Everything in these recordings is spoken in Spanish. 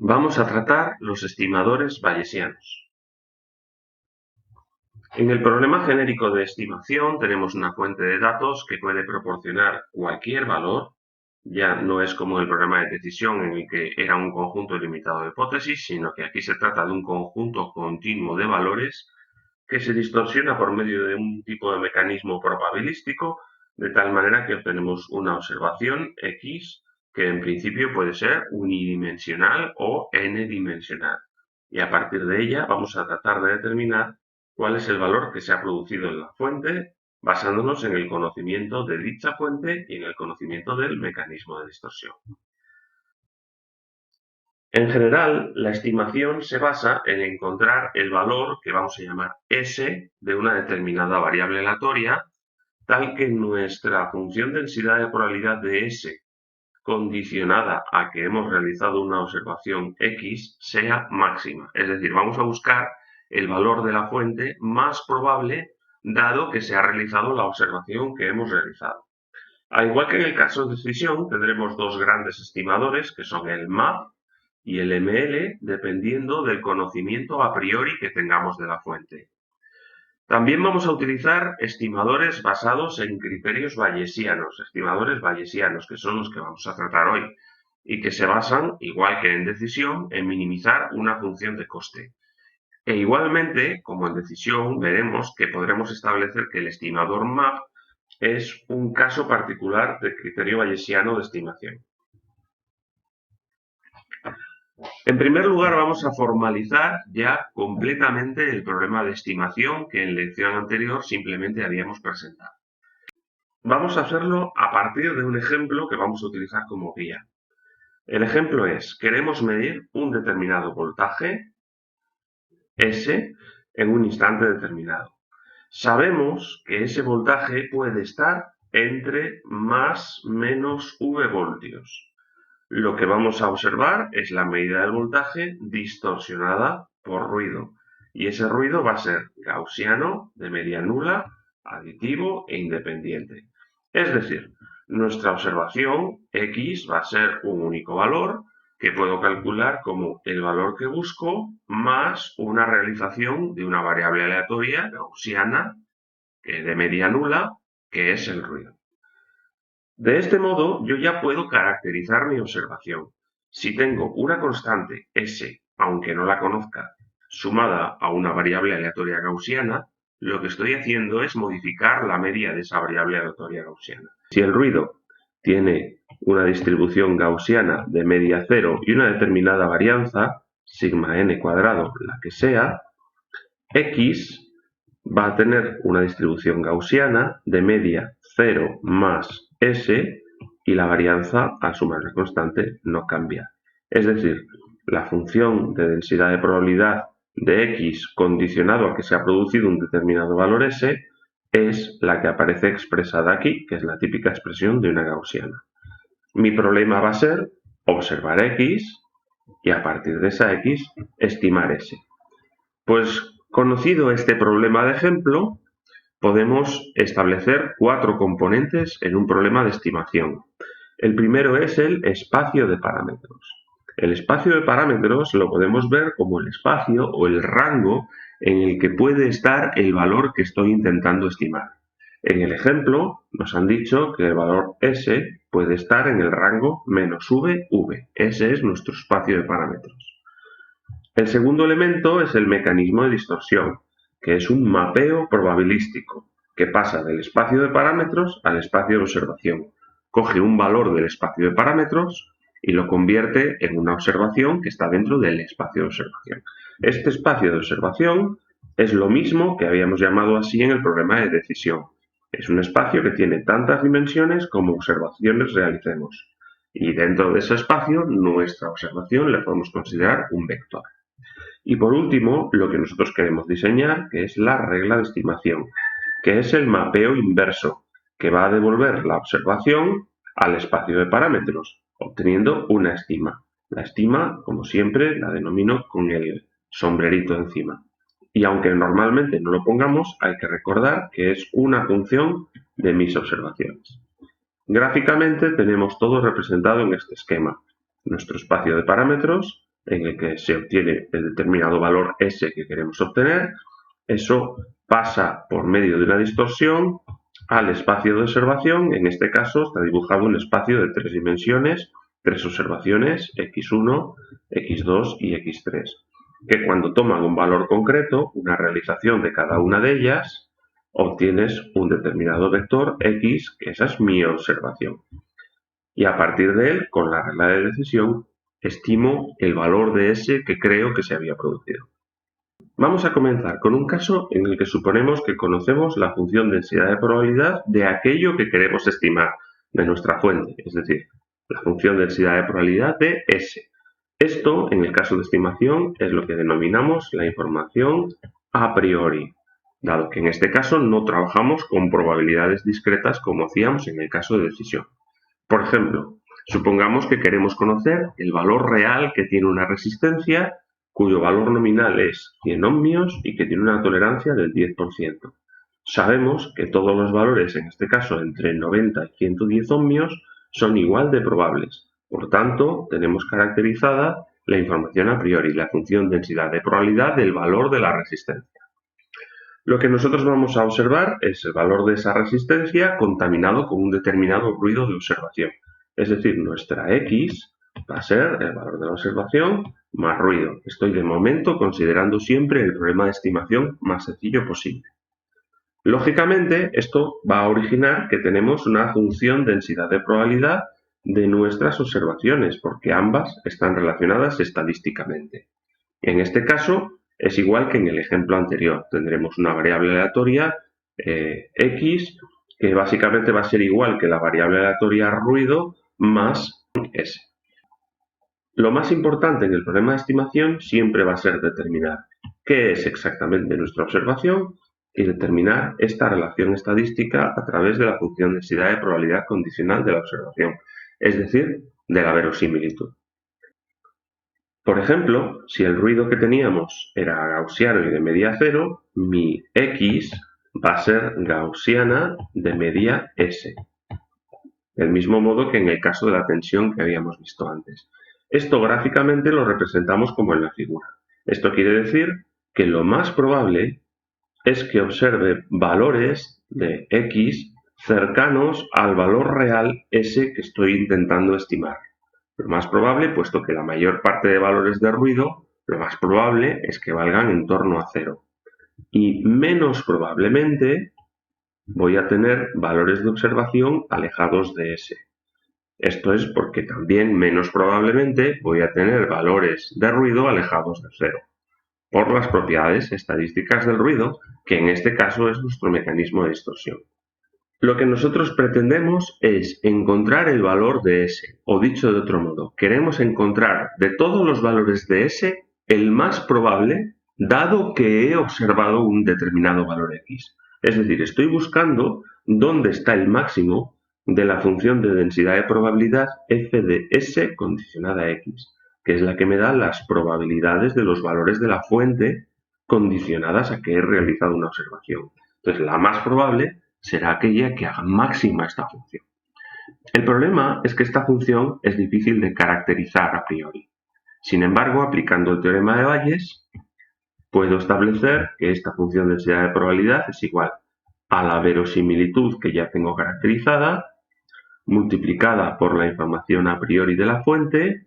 Vamos a tratar los estimadores bayesianos. En el problema genérico de estimación tenemos una fuente de datos que puede proporcionar cualquier valor. Ya no es como el problema de decisión en el que era un conjunto ilimitado de hipótesis, sino que aquí se trata de un conjunto continuo de valores que se distorsiona por medio de un tipo de mecanismo probabilístico, de tal manera que obtenemos una observación X que en principio puede ser unidimensional o n-dimensional. Y a partir de ella vamos a tratar de determinar cuál es el valor que se ha producido en la fuente, basándonos en el conocimiento de dicha fuente y en el conocimiento del mecanismo de distorsión. En general, la estimación se basa en encontrar el valor que vamos a llamar S de una determinada variable aleatoria, tal que nuestra función densidad de probabilidad de S, condicionada a que hemos realizado una observación X, sea máxima. Es decir, vamos a buscar el valor de la fuente más probable dado que se ha realizado la observación que hemos realizado. Al igual que en el caso de decisión, tendremos dos grandes estimadores que son el MAP y el ML, dependiendo del conocimiento a priori que tengamos de la fuente. También vamos a utilizar estimadores basados en criterios bayesianos, estimadores bayesianos, que son los que vamos a tratar hoy, y que se basan, igual que en decisión, en minimizar una función de coste. E igualmente, como en decisión, veremos que podremos establecer que el estimador MAP es un caso particular del criterio bayesiano de estimación. En primer lugar, vamos a formalizar ya completamente el problema de estimación que en lección anterior simplemente habíamos presentado. Vamos a hacerlo a partir de un ejemplo que vamos a utilizar como guía. El ejemplo es, queremos medir un determinado voltaje, S, en un instante determinado. Sabemos que ese voltaje puede estar entre más menos V voltios. Lo que vamos a observar es la medida del voltaje distorsionada por ruido. Y ese ruido va a ser gaussiano, de media nula, aditivo e independiente. Es decir, nuestra observación X va a ser un único valor que puedo calcular como el valor que busco más una realización de una variable aleatoria gaussiana de media nula, que es el ruido. De este modo, yo ya puedo caracterizar mi observación. Si tengo una constante S, aunque no la conozca, sumada a una variable aleatoria gaussiana, lo que estoy haciendo es modificar la media de esa variable aleatoria gaussiana. Si el ruido tiene una distribución gaussiana de media cero y una determinada varianza, sigma n cuadrado, la que sea, X va a tener una distribución gaussiana de media 0 más S y la varianza al sumar la constante no cambia. Es decir, la función de densidad de probabilidad de X condicionado a que se ha producido un determinado valor S es la que aparece expresada aquí, que es la típica expresión de una gaussiana. Mi problema va a ser observar X y a partir de esa X estimar S. Pues conocido este problema de ejemplo, podemos establecer 4 componentes en un problema de estimación. El primero es el espacio de parámetros. El espacio de parámetros lo podemos ver como el espacio o el rango en el que puede estar el valor que estoy intentando estimar. En el ejemplo nos han dicho que el valor S puede estar en el rango menos V, V. Ese es nuestro espacio de parámetros. El segundo elemento es el mecanismo de distorsión, que es un mapeo probabilístico, que pasa del espacio de parámetros al espacio de observación. Coge un valor del espacio de parámetros y lo convierte en una observación que está dentro del espacio de observación. Este espacio de observación es lo mismo que habíamos llamado así en el problema de decisión. Es un espacio que tiene tantas dimensiones como observaciones realicemos. Y dentro de ese espacio, nuestra observación la podemos considerar un vector. Y por último, lo que nosotros queremos diseñar, que es la regla de estimación, que es el mapeo inverso, que va a devolver la observación al espacio de parámetros, obteniendo una estima. La estima, como siempre, la denomino con el sombrerito encima. Y aunque normalmente no lo pongamos, hay que recordar que es una función de mis observaciones. Gráficamente tenemos todo representado en este esquema. Nuestro espacio de parámetros, en el que se obtiene el determinado valor S que queremos obtener. Eso pasa por medio de una distorsión al espacio de observación. En este caso está dibujado un espacio de 3 dimensiones, 3 observaciones, x1, x2 y x3, que cuando toman un valor concreto, una realización de cada una de ellas, obtienes un determinado vector x, que esa es mi observación. Y a partir de él, con la regla de decisión, estimo el valor de S que creo que se había producido. Vamos a comenzar con un caso en el que suponemos que conocemos la función densidad de probabilidad de aquello que queremos estimar, de nuestra fuente, es decir, la función densidad de probabilidad de S. Esto, en el caso de estimación, es lo que denominamos la información a priori, dado que en este caso no trabajamos con probabilidades discretas como hacíamos en el caso de decisión. Por ejemplo, supongamos que queremos conocer el valor real que tiene una resistencia cuyo valor nominal es 100 ohmios y que tiene una tolerancia del 10%. Sabemos que todos los valores, en este caso entre 90 y 110 ohmios, son igual de probables. Por tanto, tenemos caracterizada la información a priori, la función densidad de probabilidad del valor de la resistencia. Lo que nosotros vamos a observar es el valor de esa resistencia contaminado con un determinado ruido de observación. Es decir, nuestra X va a ser el valor de la observación más ruido. Estoy de momento considerando siempre el problema de estimación más sencillo posible. Lógicamente, esto va a originar que tenemos una función densidad de probabilidad de nuestras observaciones, porque ambas están relacionadas estadísticamente. En este caso, es igual que en el ejemplo anterior. Tendremos una variable aleatoria X, que básicamente va a ser igual que la variable aleatoria ruido más S. Lo más importante en el problema de estimación siempre va a ser determinar qué es exactamente nuestra observación y determinar esta relación estadística a través de la función densidad de probabilidad condicional de la observación, es decir, de la verosimilitud. Por ejemplo, si el ruido que teníamos era gaussiano y de media 0, mi X va a ser gaussiana de media S. Del mismo modo que en el caso de la tensión que habíamos visto antes. Esto gráficamente lo representamos como en la figura. Esto quiere decir que lo más probable es que observe valores de X cercanos al valor real S que estoy intentando estimar. Lo más probable, puesto que la mayor parte de valores de ruido, lo más probable es que valgan en torno a 0. Y menos probablemente voy a tener valores de observación alejados de S. Esto es porque también menos probablemente voy a tener valores de ruido alejados de 0, por las propiedades estadísticas del ruido, que en este caso es nuestro mecanismo de distorsión. Lo que nosotros pretendemos es encontrar el valor de S, o dicho de otro modo, queremos encontrar de todos los valores de S el más probable, dado que he observado un determinado valor X. Es decir, estoy buscando dónde está el máximo de la función de densidad de probabilidad f de S condicionada a X, que es la que me da las probabilidades de los valores de la fuente condicionadas a que he realizado una observación. Entonces, la más probable será aquella que haga máxima esta función. El problema es que esta función es difícil de caracterizar a priori. Sin embargo, aplicando el teorema de Bayes, puedo establecer que esta función de densidad de probabilidad es igual a la verosimilitud que ya tengo caracterizada, multiplicada por la información a priori de la fuente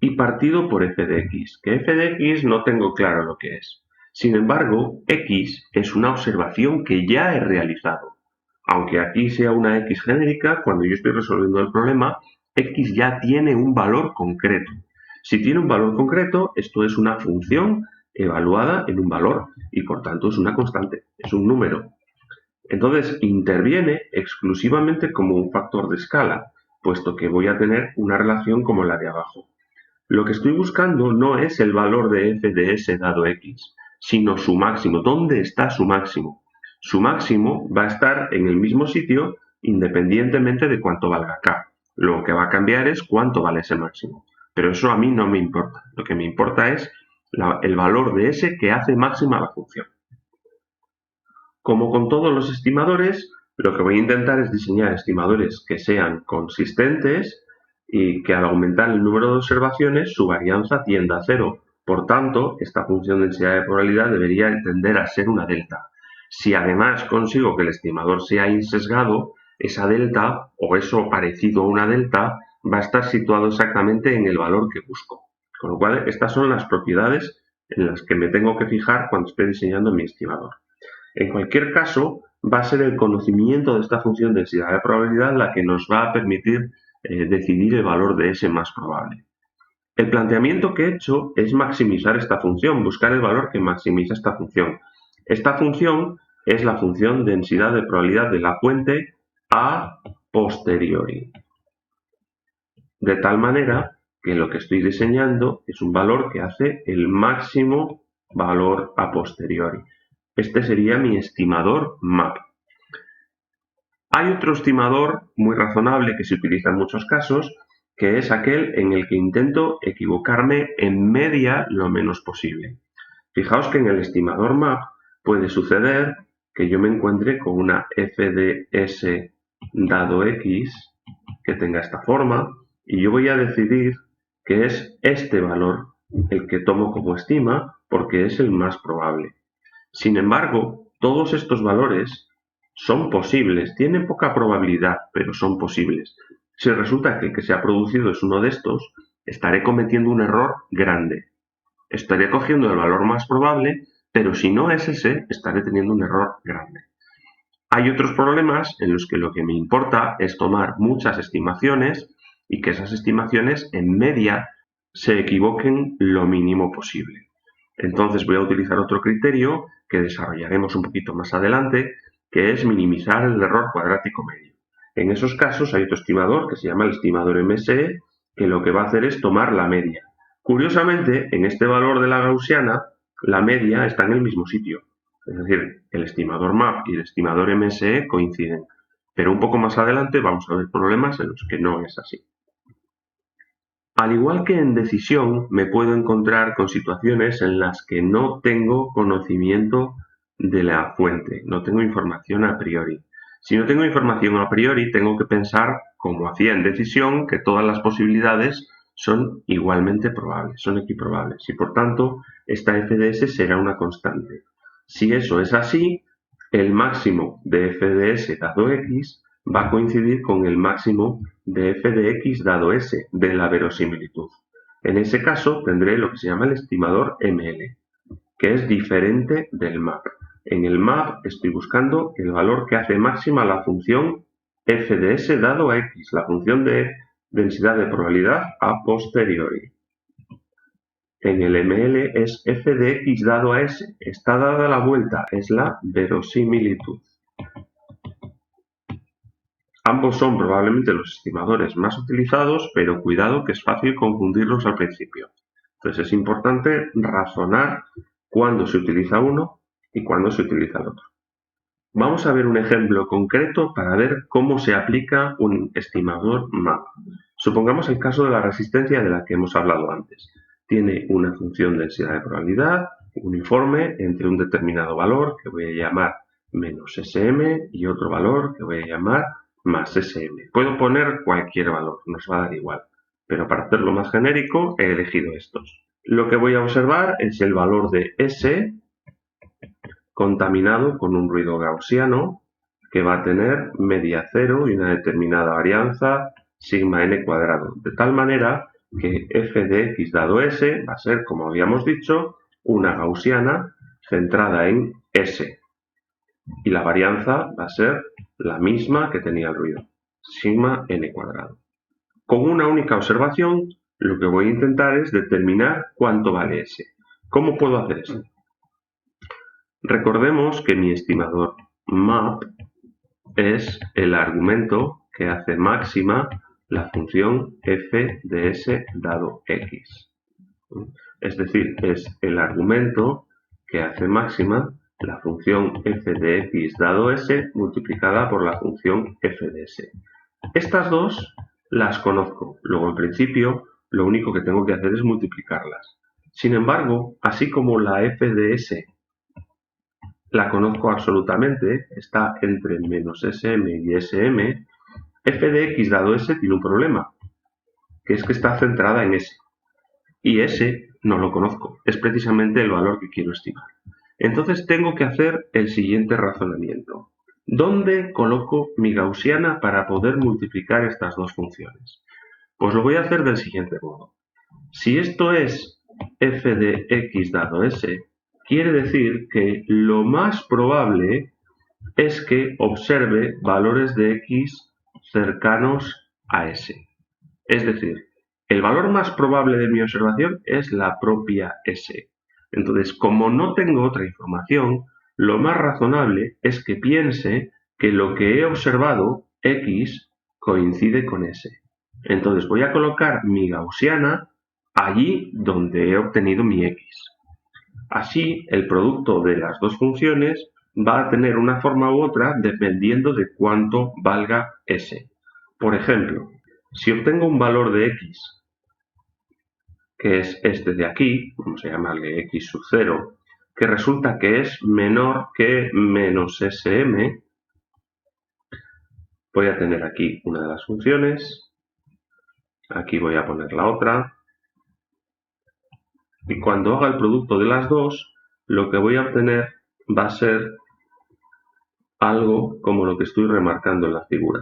y partido por f de x, que f de x no tengo claro lo que es. Sin embargo, x es una observación que ya he realizado. Aunque aquí sea una x genérica, cuando yo estoy resolviendo el problema, x ya tiene un valor concreto. Si tiene un valor concreto, esto es una función evaluada en un valor y por tanto es una constante, es un número. Entonces interviene exclusivamente como un factor de escala, puesto que voy a tener una relación como la de abajo. Lo que estoy buscando no es el valor de f de s dado x, sino su máximo. ¿Dónde está su máximo? Su máximo va a estar en el mismo sitio independientemente de cuánto valga k. Lo que va a cambiar es cuánto vale ese máximo. Pero eso a mí no me importa. Lo que me importa es el valor de s que hace máxima la función. Como con todos los estimadores, lo que voy a intentar es diseñar estimadores que sean consistentes y que al aumentar el número de observaciones su varianza tiende a cero. Por tanto, esta función de densidad de probabilidad debería tender a ser una delta. Si además consigo que el estimador sea insesgado, esa delta o eso parecido a una delta va a estar situado exactamente en el valor que busco. Con lo cual, estas son las propiedades en las que me tengo que fijar cuando esté diseñando mi estimador. En cualquier caso, va a ser el conocimiento de esta función de densidad de probabilidad la que nos va a permitir decidir el valor de S más probable. El planteamiento que he hecho es maximizar esta función, buscar el valor que maximiza esta función. Esta función es la función densidad de probabilidad de la fuente a posteriori. De tal manera que lo que estoy diseñando es un valor que hace el máximo valor a posteriori. Este sería mi estimador MAP. Hay otro estimador muy razonable que se utiliza en muchos casos, que es aquel en el que intento equivocarme en media lo menos posible. Fijaos que en el estimador MAP puede suceder que yo me encuentre con una f de s dado x que tenga esta forma y yo voy a decidir que es este valor el que tomo como estima porque es el más probable. Sin embargo, todos estos valores son posibles, tienen poca probabilidad, pero son posibles. Si resulta que el que se ha producido es uno de estos, estaré cometiendo un error grande. Estaré cogiendo el valor más probable, pero si no es ese, estaré teniendo un error grande. Hay otros problemas en los que lo que me importa es tomar muchas estimaciones y que esas estimaciones en media se equivoquen lo mínimo posible. Entonces voy a utilizar otro criterio que desarrollaremos un poquito más adelante, que es minimizar el error cuadrático medio. En esos casos hay otro estimador que se llama el estimador MSE, que lo que va a hacer es tomar la media. Curiosamente, en este valor de la gaussiana, la media está en el mismo sitio. Es decir, el estimador MAP y el estimador MSE coinciden. Pero un poco más adelante vamos a ver problemas en los que no es así. Al igual que en decisión, me puedo encontrar con situaciones en las que no tengo conocimiento de la fuente, no tengo información a priori. Si no tengo información a priori, tengo que pensar, como hacía en decisión, que todas las posibilidades son igualmente probables, son equiprobables, y por tanto, esta f de s será una constante. Si eso es así, el máximo de f de s dado x va a coincidir con el máximo de f de x dado s de la verosimilitud. En ese caso tendré lo que se llama el estimador ML, que es diferente del MAP. En el MAP estoy buscando el valor que hace máxima la función f de s dado a x, la función de densidad de probabilidad a posteriori. En el ML es f de x dado a s, está dada la vuelta, es la verosimilitud. Ambos son probablemente los estimadores más utilizados, pero cuidado que es fácil confundirlos al principio. Entonces es importante razonar cuándo se utiliza uno y cuándo se utiliza el otro. Vamos a ver un ejemplo concreto para ver cómo se aplica un estimador MAP. Supongamos el caso de la resistencia de la que hemos hablado antes. Tiene una función de densidad de probabilidad uniforme entre un determinado valor que voy a llamar menos SM y otro valor que voy a llamar más SM. Puedo poner cualquier valor, nos va a dar igual, pero para hacerlo más genérico he elegido estos. Lo que voy a observar es el valor de S contaminado con un ruido gaussiano que va a tener media cero y una determinada varianza sigma n cuadrado, de tal manera que f de x dado s va a ser, como habíamos dicho, una gaussiana centrada en S. Y la varianza va a ser la misma que tenía el ruido, sigma n cuadrado. Con una única observación, lo que voy a intentar es determinar cuánto vale S. ¿Cómo puedo hacer esto? Recordemos que mi estimador MAP es el argumento que hace máxima la función f de s dado x. Es decir, es el argumento que hace máxima la función f de x dado s multiplicada por la función f de s. Estas dos las conozco, luego en principio lo único que tengo que hacer es multiplicarlas. Sin embargo, así como la f de s la conozco absolutamente, está entre menos sm y sm, f de x dado s tiene un problema. que es que está centrada en S. Y S no lo conozco, es precisamente el valor que quiero estimar. Entonces tengo que hacer el siguiente razonamiento. ¿Dónde coloco mi gaussiana para poder multiplicar estas dos funciones? Pues lo voy a hacer del siguiente modo. Si esto es f de x dado s, quiere decir que lo más probable es que observe valores de x cercanos a s. Es decir, el valor más probable de mi observación es la propia S. Entonces, como no tengo otra información, lo más razonable es que piense que lo que he observado, X, coincide con S. Entonces voy a colocar mi gaussiana allí donde he obtenido mi X. Así, el producto de las dos funciones va a tener una forma u otra dependiendo de cuánto valga S. Por ejemplo, si obtengo un valor de x, que es este de aquí, vamos a llamarle x sub 0, que resulta que es menor que menos sm, voy a tener aquí una de las funciones, aquí voy a poner la otra, y cuando haga el producto de las dos, lo que voy a obtener va a ser algo como lo que estoy remarcando en la figura.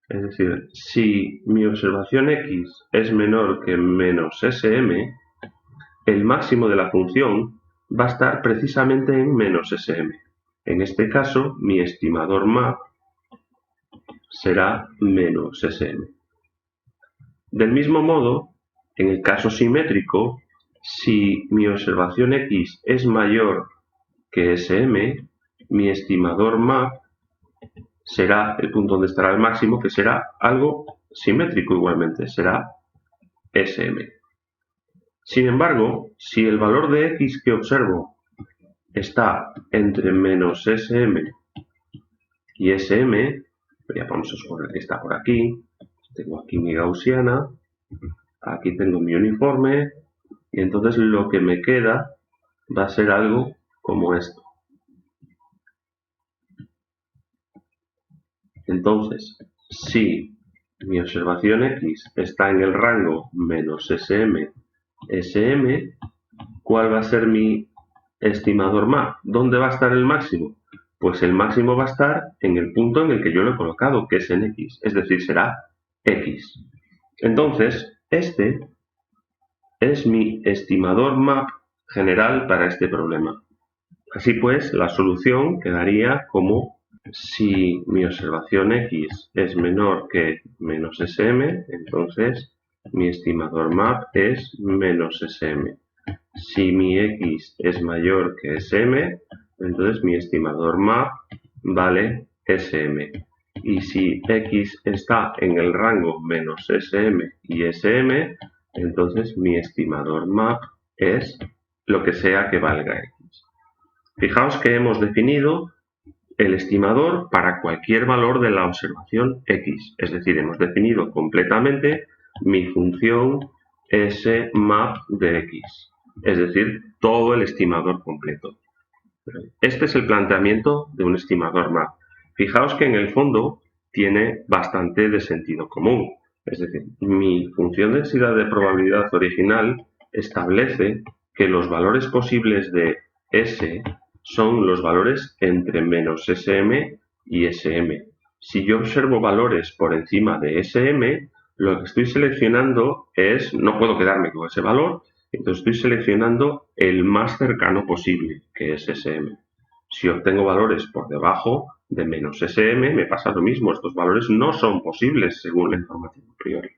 Es decir, si mi observación x es menor que menos sm, el máximo de la función va a estar precisamente en menos sm. En este caso, mi estimador map será menos sm. Del mismo modo, en el caso simétrico, si mi observación x es mayor que sm, mi estimador map será el punto donde estará el máximo, que será algo simétrico igualmente, será sm. Sin embargo, si el valor de x que observo está entre menos sm y sm, ya vamos a suponer que está por aquí, tengo aquí mi gaussiana, aquí tengo mi uniforme, y entonces lo que me queda va a ser algo como esto. Entonces, si mi observación x está en el rango menos sm, sm, ¿cuál va a ser mi estimador map? ¿Dónde va a estar el máximo? Pues el máximo va a estar en el punto en el que yo lo he colocado, que es en x, es decir, será x. Entonces, este es mi estimador map general para este problema. Así pues, la solución quedaría como si mi observación x es menor que menos sm, entonces mi estimador map es menos sm. Si mi x es mayor que sm, entonces mi estimador map vale sm. Y si x está en el rango menos sm y sm, entonces mi estimador map es lo que sea que valga x. Fijaos que hemos definido el estimador para cualquier valor de la observación x. Es decir, hemos definido completamente mi función smap de x. Es decir, todo el estimador completo. Este es el planteamiento de un estimador map. Fijaos que en el fondo tiene bastante de sentido común. Es decir, mi función de densidad de probabilidad original establece que los valores posibles de S son los valores entre menos SM y SM. Si yo observo valores por encima de SM, lo que estoy seleccionando es, no puedo quedarme con ese valor, entonces estoy seleccionando el más cercano posible, que es SM. Si obtengo valores por debajo de menos SM, me pasa lo mismo. Estos valores no son posibles según la información a priori.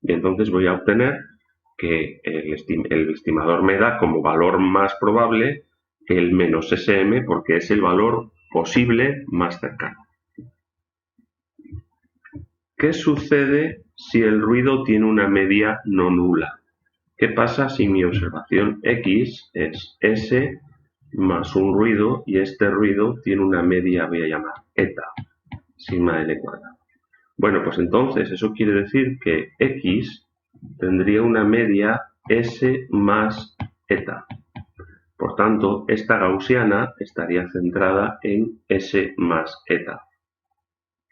Y entonces voy a obtener que el estimador me da como valor más probable el menos SM porque es el valor posible más cercano. ¿Qué sucede si el ruido tiene una media no nula? ¿Qué pasa si mi observación X es S más un ruido y este ruido tiene una media, voy a llamar eta, sigma L cuadrado? Bueno, pues entonces eso quiere decir que X tendría una media S más eta. Por tanto, esta gaussiana estaría centrada en S más eta.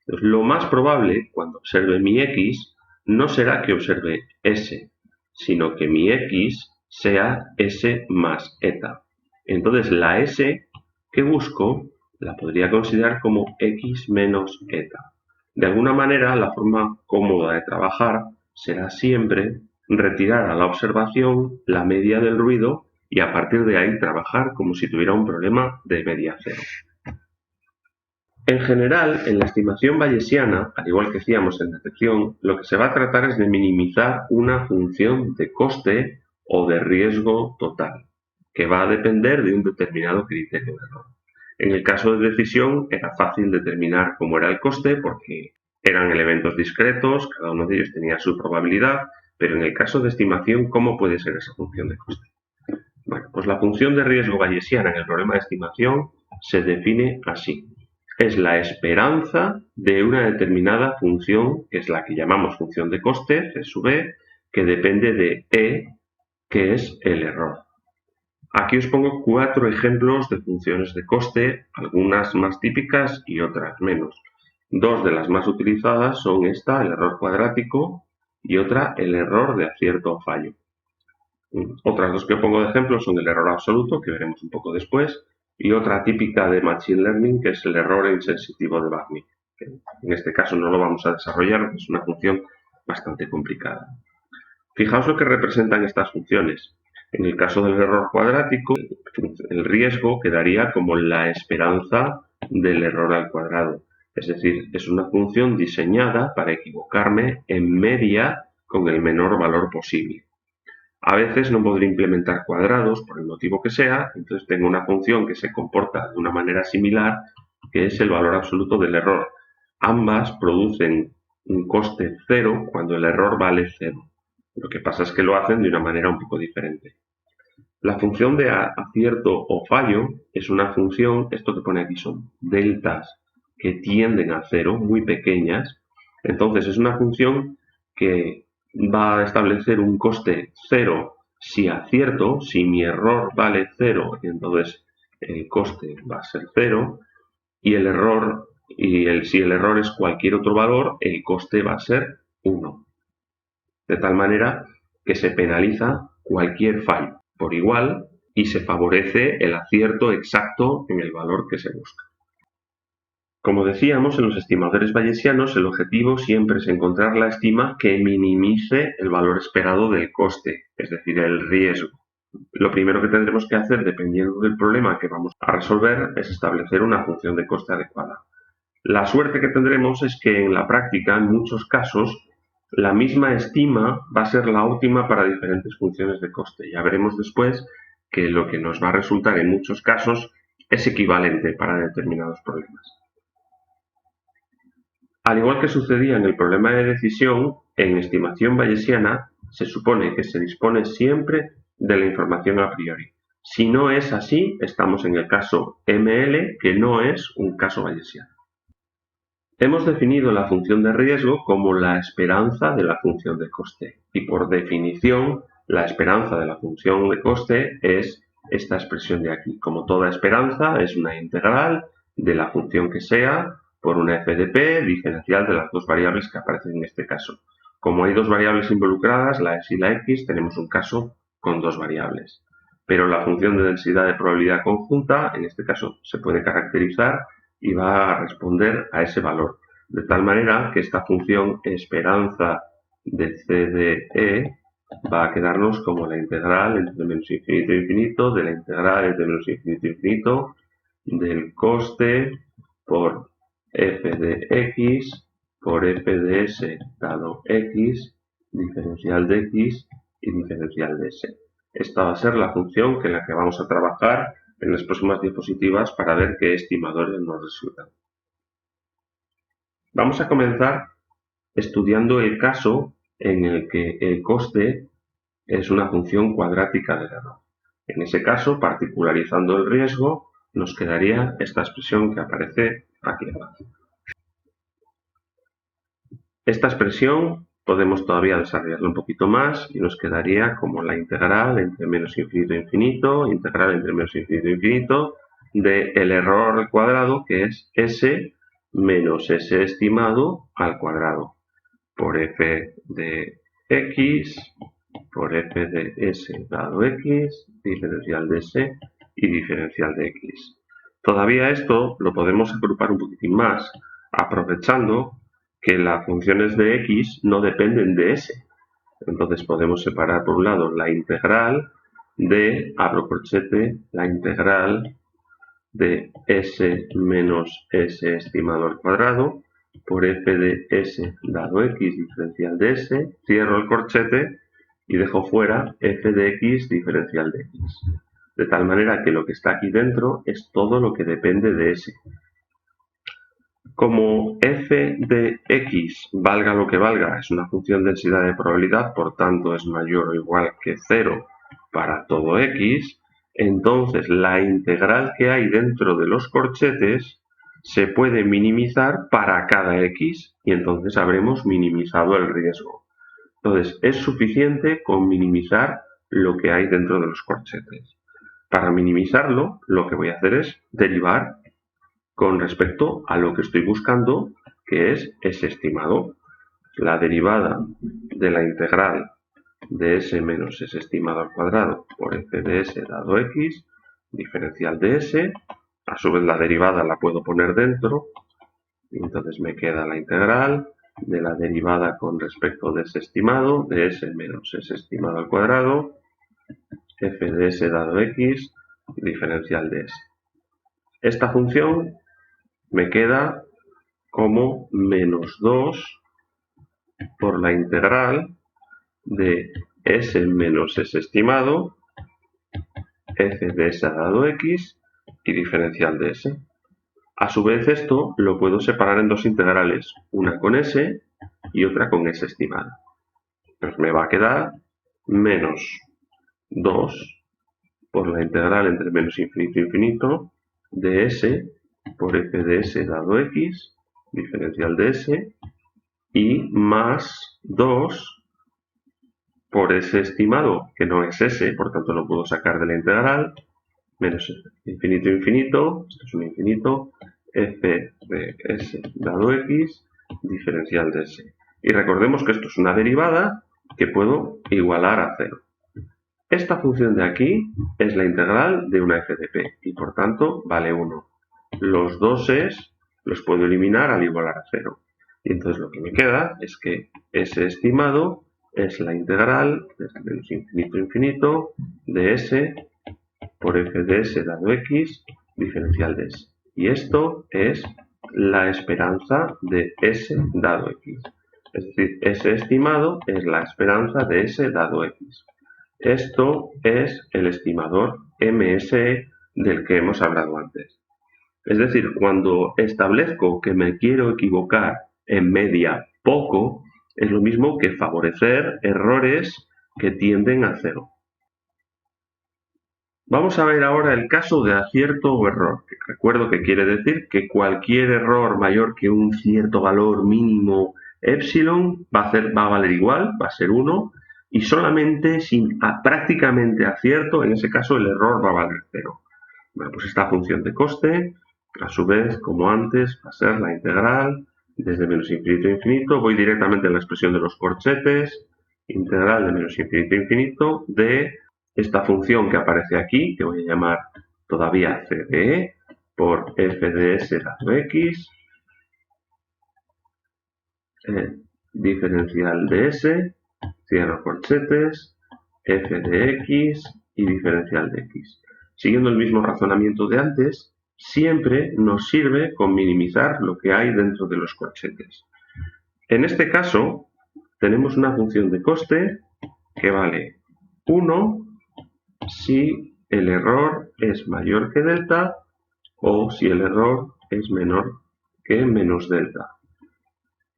Entonces, lo más probable, cuando observe mi x, no será que observe s, sino que mi x sea s más eta. Entonces, la s que busco la podría considerar como x menos eta. De alguna manera, la forma cómoda de trabajar será siempre retirar a la observación la media del ruido y a partir de ahí trabajar como si tuviera un problema de media cero. En general, en la estimación bayesiana, al igual que hacíamos en detección, lo que se va a tratar es de minimizar una función de coste o de riesgo total, que va a depender de un determinado criterio de error. En el caso de decisión era fácil determinar cómo era el coste porque eran elementos discretos, cada uno de ellos tenía su probabilidad, pero en el caso de estimación, ¿cómo puede ser esa función de coste? Bueno, pues la función de riesgo bayesiana en el problema de estimación se define así. Es la esperanza de una determinada función, que es la que llamamos función de coste, C sub e, que depende de E, que es el error. Aquí os pongo 4 ejemplos de funciones de coste, algunas más típicas y otras menos. Dos de las más utilizadas son esta, el error cuadrático, y otra, el error de acierto o fallo. Otras dos que pongo de ejemplo son el error absoluto, que veremos un poco después, y otra típica de Machine Learning, que es el error insensitivo de Barney. En este caso no lo vamos a desarrollar, es una función bastante complicada. Fijaos lo que representan estas funciones. En el caso del error cuadrático, el riesgo quedaría como la esperanza del error al cuadrado. Es decir, es una función diseñada para equivocarme en media con el menor valor posible. A veces no podré implementar cuadrados por el motivo que sea, entonces tengo una función que se comporta de una manera similar, que es el valor absoluto del error. Ambas producen un coste cero cuando el error vale cero. Lo que pasa es que lo hacen de una manera un poco diferente. La función de acierto o fallo es una función, esto que pone aquí son deltas que tienden a cero, muy pequeñas. Entonces es una función que va a establecer un coste cero si acierto, si mi error vale cero, entonces el coste va a ser cero, y el error, si el error es cualquier otro valor, el coste va a ser 1. De tal manera que se penaliza cualquier fallo por igual y se favorece el acierto exacto en el valor que se busca. Como decíamos, en los estimadores bayesianos el objetivo siempre es encontrar la estima que minimice el valor esperado del coste, es decir, el riesgo. Lo primero que tendremos que hacer, dependiendo del problema que vamos a resolver, es establecer una función de coste adecuada. La suerte que tendremos es que en la práctica, en muchos casos, la misma estima va a ser la óptima para diferentes funciones de coste. Ya veremos después que lo que nos va a resultar en muchos casos es equivalente para determinados problemas. Al igual que sucedía en el problema de decisión, en estimación bayesiana se supone que se dispone siempre de la información a priori. Si no es así, estamos en el caso ML, que no es un caso bayesiano. Hemos definido la función de riesgo como la esperanza de la función de coste y por definición la esperanza de la función de coste es esta expresión de aquí. Como toda esperanza es una integral de la función que sea por una f de p diferencial de las dos variables que aparecen en este caso. Como hay dos variables involucradas, la s y la x, tenemos un caso con dos variables. Pero la función de densidad de probabilidad conjunta, en este caso, se puede caracterizar y va a responder a ese valor. De tal manera que esta función esperanza de c de e va a quedarnos como la integral entre menos infinito e infinito de la integral entre menos infinito e infinito del coste por f de x por f de s dado x, diferencial de x y diferencial de s. Esta va a ser la función en la que vamos a trabajar en las próximas diapositivas para ver qué estimadores nos resultan. Vamos a comenzar estudiando el caso en el que el coste es una función cuadrática del error. En ese caso, particularizando el riesgo, nos quedaría esta expresión que aparece aquí abajo. Esta expresión podemos todavía desarrollarla un poquito más y nos quedaría como la integral entre menos infinito e infinito, integral entre menos infinito e infinito, del error al cuadrado, que es s menos S estimado al cuadrado por f de x por f de s dado x, diferencial de s y diferencial de x. Todavía esto lo podemos agrupar un poquitín más, aprovechando que las funciones de x no dependen de s. Entonces podemos separar por un lado la integral de, abro corchete, la integral de s menos s estimado al cuadrado por f de s dado x diferencial de s, cierro el corchete y dejo fuera f de x diferencial de x. De tal manera que lo que está aquí dentro es todo lo que depende de s. Como f de x, valga lo que valga, es una función de densidad de probabilidad, por tanto es mayor o igual que 0 para todo x, entonces la integral que hay dentro de los corchetes se puede minimizar para cada x y entonces habremos minimizado el riesgo. Entonces es suficiente con minimizar lo que hay dentro de los corchetes. Para minimizarlo, lo que voy a hacer es derivar con respecto a lo que estoy buscando, que es S estimado. La derivada de la integral de S menos S estimado al cuadrado por f de S dado x, diferencial de S, a su vez la derivada la puedo poner dentro, y entonces me queda la integral de la derivada con respecto de S estimado, de S menos S estimado al cuadrado, f de S dado x, diferencial de S. Esta función me queda como menos 2 por la integral de S menos S estimado, f de S dado x y diferencial de S. A su vez esto lo puedo separar en dos integrales, una con S y otra con S estimado. Pues me va a quedar menos 2 por la integral entre menos infinito e infinito de S por f de S dado x, diferencial de S, y más 2 por S estimado, que no es S, por tanto lo puedo sacar de la integral, menos infinito infinito, esto es un infinito, f de S dado x, diferencial de S. Y recordemos que esto es una derivada que puedo igualar a 0. Esta función de aquí es la integral de una f de p y por tanto vale 1. Los dos es los puedo eliminar al igualar a 0. Y entonces lo que me queda es que S estimado es la integral desde menos infinito a infinito de S por f de S dado x diferencial de S. Y esto es la esperanza de S dado x. Es decir, S estimado es la esperanza de S dado x. Esto es el estimador MSE del que hemos hablado antes. Es decir, cuando establezco que me quiero equivocar en media poco, es lo mismo que favorecer errores que tienden a 0. Vamos a ver ahora el caso de acierto o error. Recuerdo que quiere decir que cualquier error mayor que un cierto valor mínimo epsilon va a valer igual, va a ser 1, y solamente sin prácticamente acierto, en ese caso el error va a valer 0. Bueno, pues esta función de coste, a su vez, como antes, va a ser la integral desde menos infinito a infinito. Voy directamente a la expresión de los corchetes, integral de menos infinito a infinito de esta función que aparece aquí, que voy a llamar todavía CDE, por f de S dado x, diferencial de S, cierro corchetes, f de x y diferencial de x. Siguiendo el mismo razonamiento de antes, siempre nos sirve con minimizar lo que hay dentro de los corchetes. En este caso, tenemos una función de coste que vale 1 si el error es mayor que delta o si el error es menor que menos delta.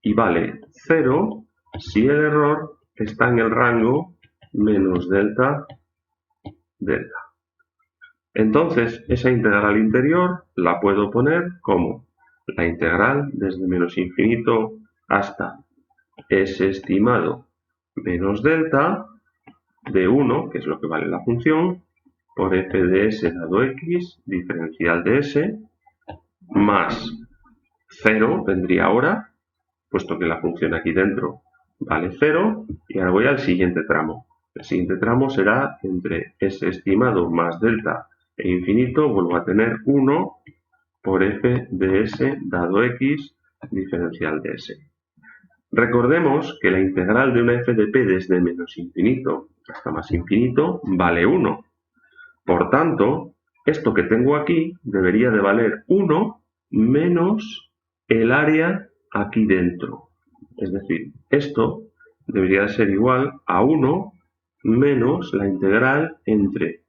Y vale 0 si el error está en el rango menos delta, delta. Entonces, esa integral interior la puedo poner como la integral desde menos infinito hasta S estimado menos delta de 1, que es lo que vale la función, por f de S dado x, diferencial de S, más 0 vendría ahora, puesto que la función aquí dentro vale 0, y ahora voy al siguiente tramo. El siguiente tramo será entre S estimado más delta e infinito, vuelvo a tener 1 por f de s dado x diferencial de s. Recordemos que la integral de una f de p desde menos infinito hasta más infinito vale 1. Por tanto, esto que tengo aquí debería de valer 1 menos el área aquí dentro. Es decir, esto debería de ser igual a 1 menos la integral entre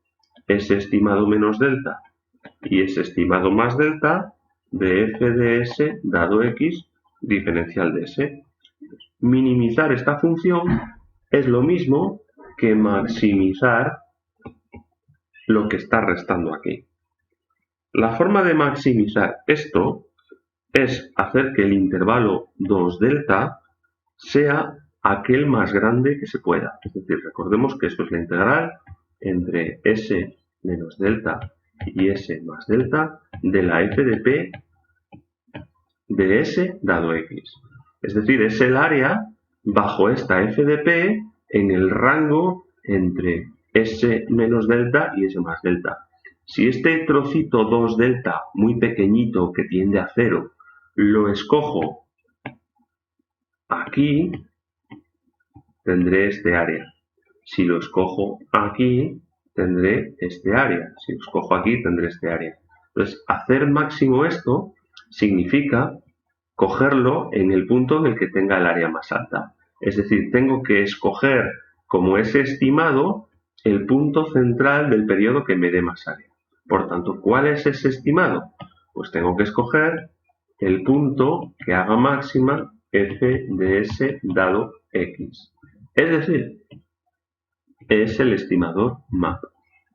s estimado menos delta y s estimado más delta de f de s dado x diferencial de s. Minimizar esta función es lo mismo que maximizar lo que está restando aquí. La forma de maximizar esto es hacer que el intervalo 2 delta sea aquel más grande que se pueda. Es decir, recordemos que esto es la integral entre s menos delta y s más delta de la f de p de s dado x. Es decir, es el área bajo esta f de p en el rango entre s menos delta y s más delta. Si este trocito 2 delta muy pequeñito que tiende a 0 lo escojo aquí, tendré este área. Si lo escojo aquí, tendré este área. Si lo escojo aquí, tendré este área. Entonces, hacer máximo esto significa cogerlo en el punto en el que tenga el área más alta. Es decir, tengo que escoger como ese estimado el punto central del periodo que me dé más área. Por tanto, ¿cuál es ese estimado? Pues tengo que escoger el punto que haga máxima f de s dado x. Es decir, es el estimador map.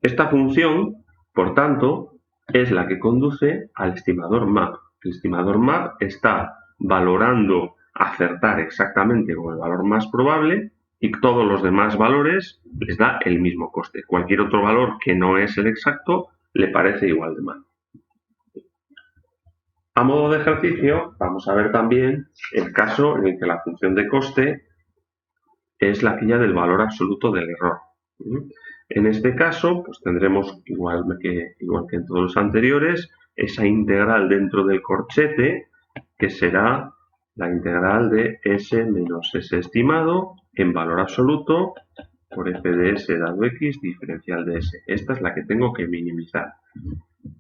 Esta función, por tanto, es la que conduce al estimador map. El estimador map está valorando acertar exactamente con el valor más probable y todos los demás valores les da el mismo coste. Cualquier otro valor que no es el exacto le parece igual de mal. A modo de ejercicio, vamos a ver también el caso en el que la función de coste es la aquella del valor absoluto del error. En este caso, pues tendremos, igual que en todos los anteriores, esa integral dentro del corchete, que será la integral de s menos s estimado en valor absoluto por f de s dado x diferencial de s. Esta es la que tengo que minimizar.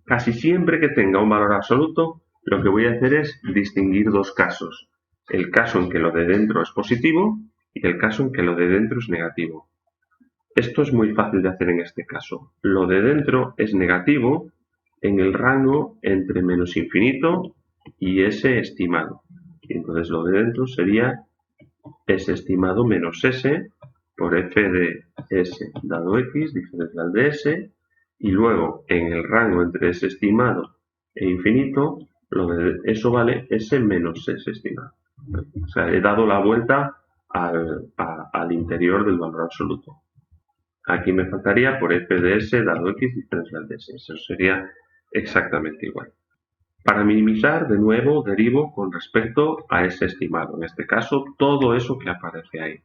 Casi siempre que tenga un valor absoluto, lo que voy a hacer es distinguir dos casos. El caso en que lo de dentro es positivo y el caso en que lo de dentro es negativo. Esto es muy fácil de hacer en este caso. Lo de dentro es negativo en el rango entre menos infinito y s estimado. Y entonces lo de dentro sería s estimado menos s por f de s dado x diferencial de s, y luego en el rango entre s estimado e infinito, lo de eso vale s menos s estimado. O sea, he dado la vuelta al interior del valor absoluto. Aquí me faltaría por f de s dado x diferencial de s. Eso sería exactamente igual. Para minimizar, de nuevo, derivo con respecto a ese estimado. En este caso, todo eso que aparece ahí.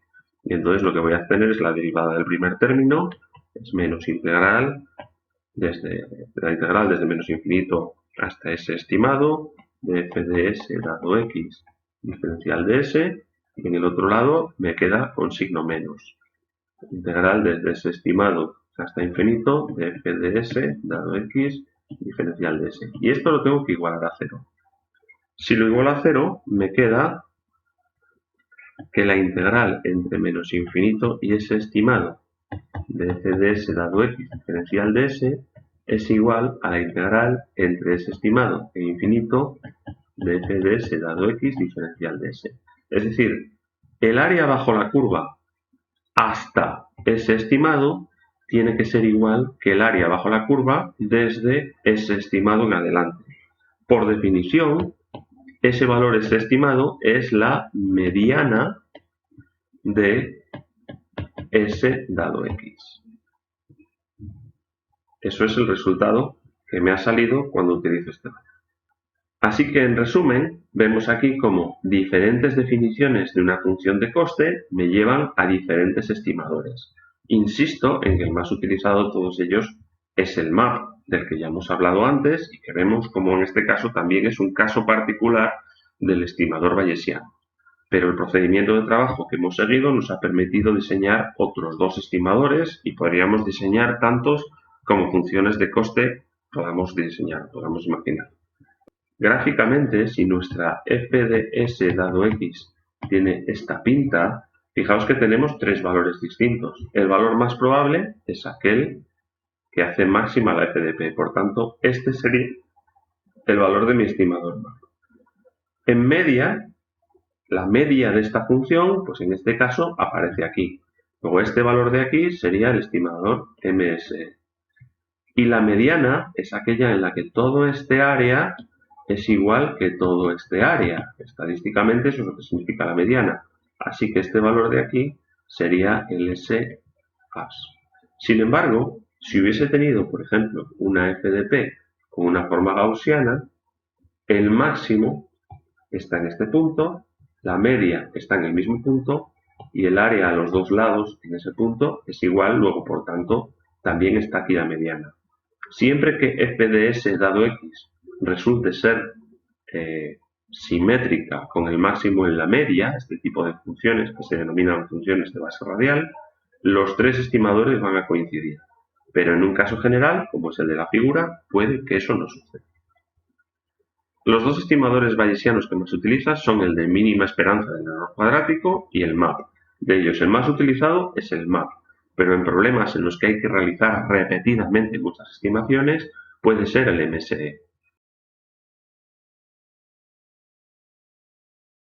Y entonces lo que voy a obtener es la derivada del primer término, es menos integral, la integral desde menos infinito hasta ese estimado, de f de s dado x diferencial de s, y en el otro lado me queda con signo menos. Integral desde ese estimado hasta infinito de f de s dado x diferencial de s. Y esto lo tengo que igualar a 0. Si lo igualo a 0, me queda que la integral entre menos infinito y s estimado de f de s dado x diferencial de s es igual a la integral entre s estimado e infinito de f de s dado x diferencial de s. Es decir, el área bajo la curva hasta s estimado tiene que ser igual que el área bajo la curva desde s estimado en adelante. Por definición, ese valor s estimado es la mediana de s dado x. Eso es el resultado que me ha salido cuando utilizo este valor. Así que, en resumen, vemos aquí cómo diferentes definiciones de una función de coste me llevan a diferentes estimadores. Insisto en que el más utilizado de todos ellos es el MAP, del que ya hemos hablado antes y que vemos como en este caso también es un caso particular del estimador bayesiano. Pero el procedimiento de trabajo que hemos seguido nos ha permitido diseñar otros dos estimadores y podríamos diseñar tantos como funciones de coste podamos imaginar. Gráficamente, si nuestra f de s dado x tiene esta pinta, fijaos que tenemos tres valores distintos. El valor más probable es aquel que hace máxima la f de p, por tanto, este sería el valor de mi estimador. En media, la media de esta función, pues en este caso aparece aquí. Luego este valor de aquí sería el estimador MSE. Y la mediana es aquella en la que todo este área es igual que todo este área. Estadísticamente eso es lo que significa la mediana. Así que este valor de aquí sería el S as. Sin embargo, si hubiese tenido, por ejemplo, una f de p con una forma gaussiana, el máximo está en este punto, la media está en el mismo punto y el área a los dos lados en ese punto es igual, luego por tanto también está aquí la mediana. Siempre que f de s dado x resulte ser simétrica con el máximo en la media, este tipo de funciones que se denominan funciones de base radial, los tres estimadores van a coincidir. Pero en un caso general, como es el de la figura, puede que eso no suceda. Los dos estimadores bayesianos que más se utilizan son el de mínima esperanza del error cuadrático y el MAP. De ellos, el más utilizado es el MAP, pero en problemas en los que hay que realizar repetidamente muchas estimaciones puede ser el MSE.